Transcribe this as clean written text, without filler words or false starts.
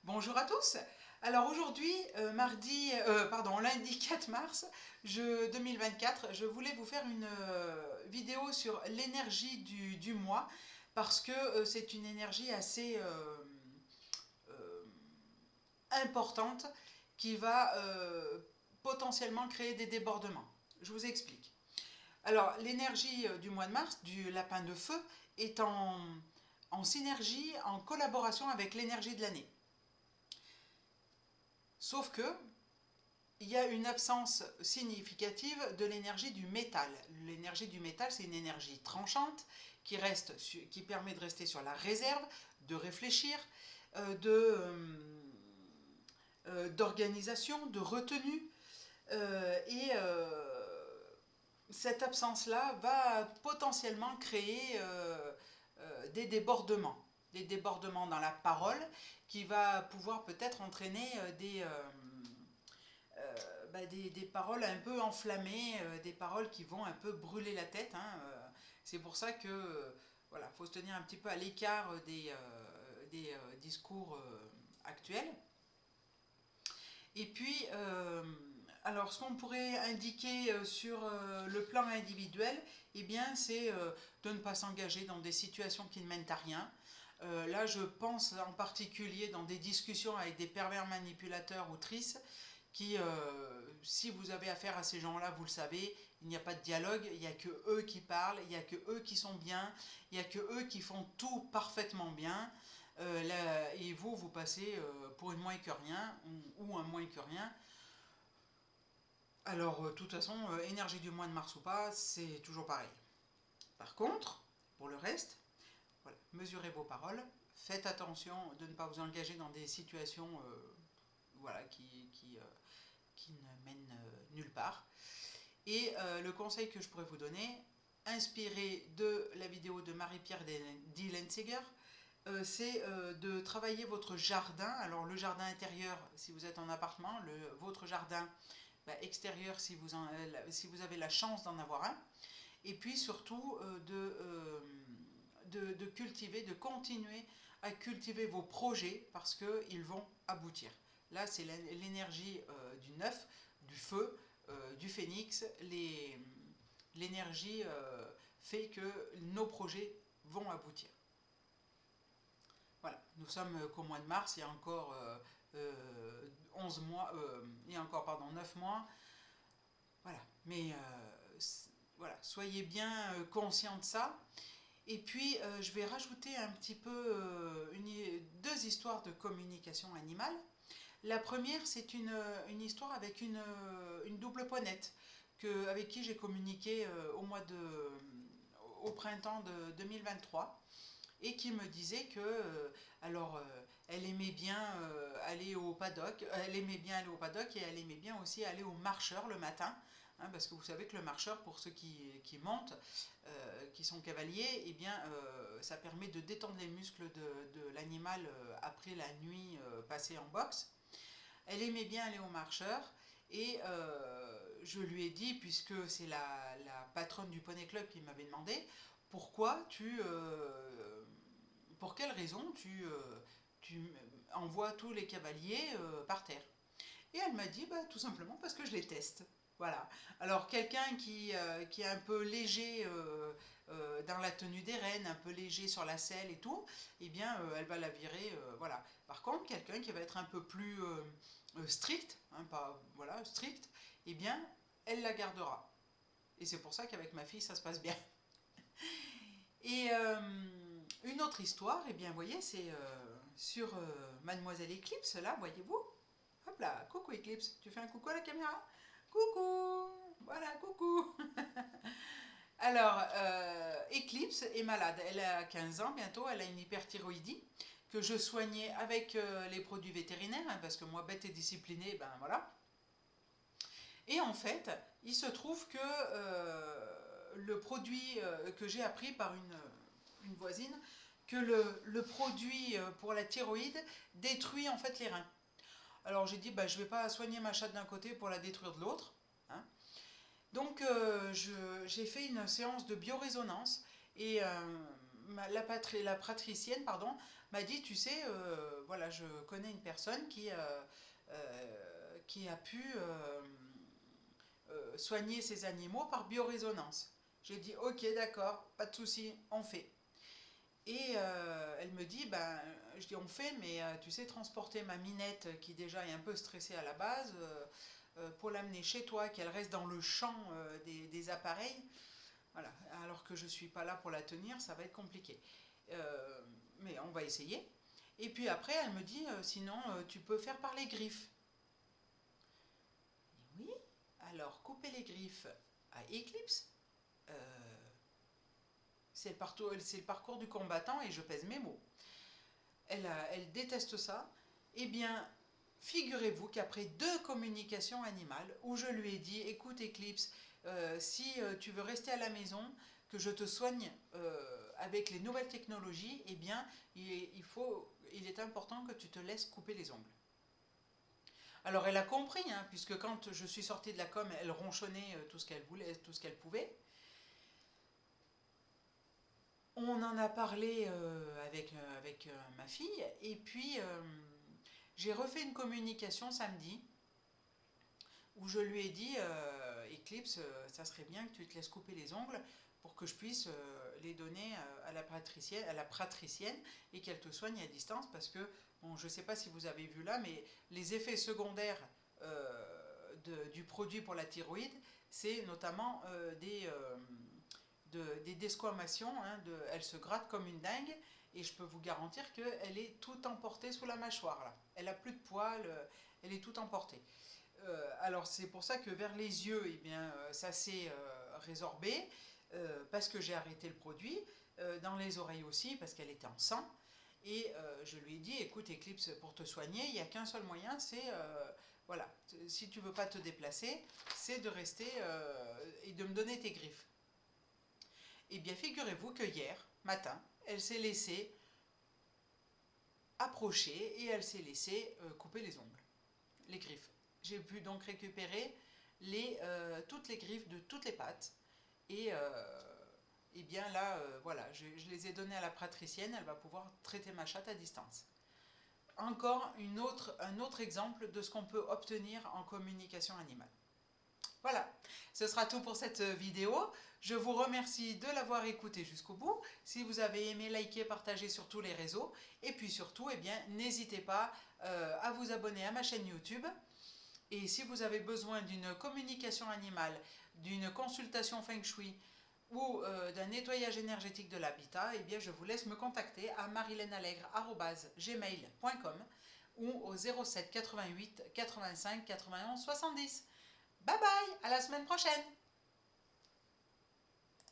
Bonjour à tous. Alors aujourd'hui, lundi 4 mars 2024, je voulais vous faire une vidéo sur l'énergie du mois parce que c'est une énergie assez euh, importante qui va potentiellement créer des débordements. Je vous explique. Alors l'énergie du mois de mars, du lapin de feu, est en synergie, en collaboration avec l'énergie de l'année. Sauf que il y a une absence significative de l'énergie du métal. L'énergie du métal, c'est une énergie tranchante qui permet de rester sur la réserve, de réfléchir, d'organisation, de retenue. Cette absence-là va potentiellement créer des débordements. Des débordements dans la parole qui va pouvoir peut-être entraîner des paroles un peu enflammées, des paroles qui vont un peu brûler la tête. C'est pour ça que voilà, faut se tenir un petit peu à l'écart des discours actuels. Et puis, alors ce qu'on pourrait indiquer sur le plan individuel, eh bien, c'est de ne pas s'engager dans des situations qui ne mènent à rien. Là, je pense en particulier dans des discussions avec des pervers manipulateurs ou tristes qui, si vous avez affaire à ces gens-là, vous le savez, il n'y a pas de dialogue, il n'y a que eux qui parlent, il n'y a que eux qui sont bien, il n'y a que eux qui font tout parfaitement bien. Et vous, vous passez pour une moins que rien ou un moins que rien. Alors, de toute façon, énergie du mois de mars ou pas, c'est toujours pareil. Par contre, pour le reste, voilà, mesurez vos paroles, faites attention de ne pas vous engager dans des situations voilà, qui ne mènent nulle part. Et le conseil que je pourrais vous donner, inspiré de la vidéo de Marie-Pierre Dillenziger, c'est de travailler votre jardin. Alors le jardin intérieur si vous êtes en appartement, votre jardin extérieur si vous avez la chance d'en avoir un. Et puis surtout de cultiver, de continuer à cultiver vos projets parce qu'ils vont aboutir. Là, c'est l'énergie du neuf, du feu, du phénix. L'énergie fait que nos projets vont aboutir. Voilà, nous sommes qu'au mois de mars, il y a encore 11 mois, il y a encore, pardon, 9 mois. Voilà, mais voilà, soyez bien conscients de ça. Et puis, je vais rajouter un petit peu deux histoires de communication animale. La première, c'est une histoire avec une double ponette avec qui j'ai communiqué au printemps de 2023 et qui me disait que elle aimait bien aller au paddock, elle aimait bien aller au paddock et elle aimait bien aussi aller au marcheur le matin. Parce que vous savez que le marcheur, pour ceux qui montent, qui sont cavaliers, eh bien, ça permet de détendre les muscles de l'animal après la nuit passée en boxe. Elle aimait bien aller au marcheur et je lui ai dit, puisque c'est la patronne du Poney Club qui m'avait demandé, pour quelle raison tu envoies tous les cavaliers par terre. Et elle m'a dit, tout simplement parce que je les teste. Voilà. Alors quelqu'un qui est un peu léger dans la tenue des rênes, un peu léger sur la selle et tout, eh bien elle va la virer. Voilà. Par contre, quelqu'un qui va être un peu plus strict, pas voilà, strict, eh bien elle la gardera. Et c'est pour ça qu'avec ma fille ça se passe bien. Et une autre histoire, eh bien, vous voyez, c'est sur Mademoiselle Eclipse, là, voyez-vous. Hop là, coucou Eclipse, tu fais un coucou à la caméra. Coucou, voilà, coucou. Alors, Eclipse est malade, elle a 15 ans bientôt, elle a une hyperthyroïdie que je soignais avec les produits vétérinaires, parce que moi, bête et disciplinée, ben voilà. Et en fait, il se trouve que le produit que j'ai appris par une voisine, que le produit pour la thyroïde détruit en fait les reins. Alors j'ai dit, je ne vais pas soigner ma chatte d'un côté pour la détruire de l'autre. Donc j'ai fait une séance de biorésonance et la pratricienne, pardon, m'a dit, tu sais, voilà, je connais une personne qui a pu soigner ses animaux par biorésonance. J'ai dit, ok, d'accord, pas de souci, on fait. Et elle me dit, ben, je dis on fait, mais tu sais, transporter ma minette qui déjà est un peu stressée à la base, pour l'amener chez toi, qu'elle reste dans le champ des appareils, voilà, alors que je ne suis pas là pour la tenir, ça va être compliqué. Mais on va essayer. Et puis après, elle me dit, sinon, tu peux faire par les griffes. Oui, alors couper les griffes à Eclipse, euh, c'est le parcours du combattant et je pèse mes mots. Elle déteste ça. Eh bien, figurez-vous qu'après 2 communications animales, où je lui ai dit, écoute Eclipse, si tu veux rester à la maison, que je te soigne avec les nouvelles technologies, eh bien, il est important que tu te laisses couper les ongles. Alors elle a compris, hein, puisque quand je suis sortie de la com, elle ronchonnait tout ce qu'elle voulait, tout ce qu'elle pouvait. On en a parlé avec ma fille, et puis j'ai refait une communication samedi où je lui ai dit, Eclipse, ça serait bien que tu te laisses couper les ongles pour que je puisse les donner à la pratricienne et qu'elle te soigne à distance parce que, bon, je ne sais pas si vous avez vu là, mais les effets secondaires du produit pour la thyroïde, c'est notamment des desquamations, hein, elle se gratte comme une dingue et je peux vous garantir qu'elle est tout emportée sous la mâchoire là. Elle a plus de poils, elle est tout emportée. Alors c'est pour ça que vers les yeux, eh bien, ça s'est résorbé parce que j'ai arrêté le produit. Dans les oreilles aussi parce qu'elle était en sang. Et je lui ai dit, écoute Eclipse, pour te soigner, il n'y a qu'un seul moyen, c'est, voilà, si tu veux pas te déplacer, c'est de rester et de me donner tes griffes. Eh bien, figurez-vous que hier matin, elle s'est laissée approcher et elle s'est laissée couper les ongles, les griffes. J'ai pu donc récupérer toutes les griffes de toutes les pattes et bien là, voilà, je les ai données à la pratricienne, elle va pouvoir traiter ma chatte à distance. Encore un autre exemple de ce qu'on peut obtenir en communication animale. Voilà, ce sera tout pour cette vidéo. Je vous remercie de l'avoir écouté jusqu'au bout. Si vous avez aimé, likez, partagez sur tous les réseaux. Et puis surtout, eh bien, n'hésitez pas à vous abonner à ma chaîne YouTube. Et si vous avez besoin d'une communication animale, d'une consultation Feng Shui ou d'un nettoyage énergétique de l'habitat, eh bien, je vous laisse me contacter à marilenalègre@gmail.com ou au 07 88 85 91 70. Bye bye, à la semaine prochaine!